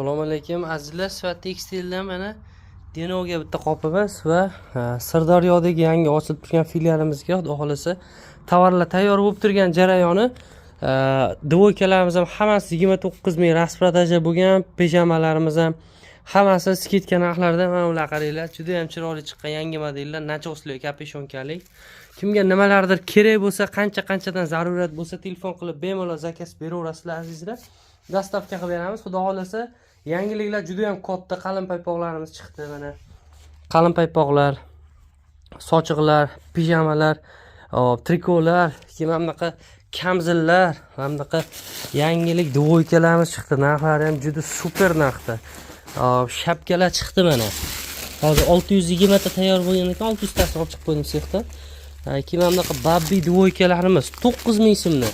Assalomu alaykum azizlar, Sifat tekstildan mana Denoga bitta qopimiz va Sirdaryodagi yangi ochilib turgan filialimizga xudo xolasa tovarlar tayyor bo'lib turgan jarayoni. Dvoykalarimiz ham hammasi 29 ming rasprodaja bo'lgan, pijamalarimiz ham hammasi skidka narxlarda. Mana ular qaranglar, juda ham chiroyli chiqqan yangi modellar, nachosli, kapeshonkalik. Kimga nimalardir kerak bo'lsa, qanchadan zarurat bo'lsa, telefon qilib bemalol zakaz beraverasizlar azizlar. Dastavka qilib beramiz. Xudo xolasa yangiliklar juda ham katta, qalin paypoqlarimiz chiqdi mana. Qalin paypoqlar, sochiqlar, pijamalar, trikolar, mana bunaqa kamzillar, mana bunaqa yangilik dvoykalarimiz chiqdi. Narxlari ham juda super narxda. Shapkalar chiqdi mana. Hozir 620 ta tayyor bo'lgan ekan, 600 tasini olib chiqib qo'ydim sexdan. Mana bunaqa babbi dvoykalarimiz 9000 so'mdan.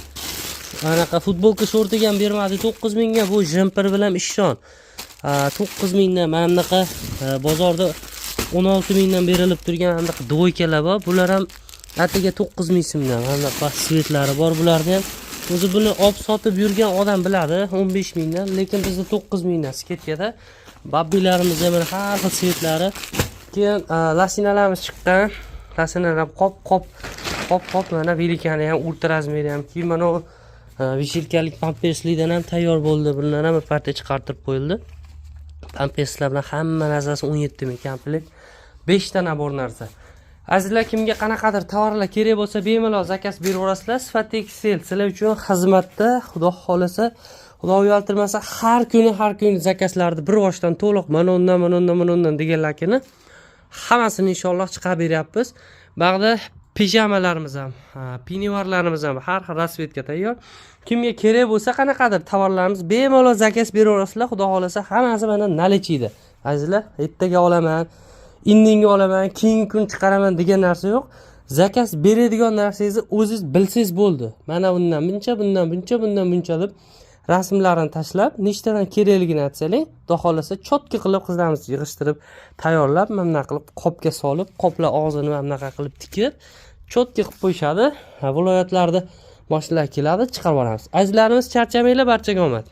Anaqa futbolka shortiga ham bermadi 9000 ga, bu jemper bilan ishon. 9000 dan mana bunaqa bozorda 16000 dan berilib turgan anaqa dvoykalar bor. Bular ham atiga 9000 so'mdan. Mana bunaqa svetlari bor, bularni ham o'zi buni olib sotib yurgan odam biladi 15000 dan, lekin bizda 9000 dan sketkada. Babbilarimiz ham har xil svetlari. Keyin lasinalarimiz chiqqan. Lasinalar qop mana velikani ham, ultra razmeri ham, keyin mana vishilkalik pamperslikdan ham tayyor bo'ldi. Bunlar ham bir partiya chiqartirib qo'yildi. Pamperslar bilan hamma narsasi 17 ming komplet, 5 ta nabor narsa. Azizlar, kimga qanaqadir tovarlar kerak bo'lsa, bemalol zakaz beraverasizlar. Sifat tekstil sizlar uchun xizmatda. Xudo xolasa, Xudo uyaltirmasa, har kuni zakazlarni bir boshdan to'liq mana undan deganlarni hammasini inshaalloh chiqarib beryapmiz. Bag'da pijamalarimiz ham, pinivarlarimiz ham har xil rasvetga tayyor. Kimga kerak bo'lsa, qanaqadir tovarlarimiz bemalol zakaz beraverasizlar. Xudo xolasa, hammasi mana nalichiydi. Azizlar, ertaga olaman, indinga olaman, keyingi kun chiqaraman degan narsa yo'q. Zakaz beradigan narsangizni o'zingiz bilsangiz bo'ldi. Mana bundan buncha deb rasmlarini tashlab, nechtadan kerakligini aytsangiz, xudo xolasa chotki qilib qizlarimiz yig'ishtirib, tayyorlab, mana bunaqa qilib qopga solib, qoplar og'zini mana bunaqa qilib tikib, chotki qilib qo'yishadi. Viloyatlarda mashinalar keladi, chiqarib olamiz. Azizlarimiz, charchamanglar, barchaga omad.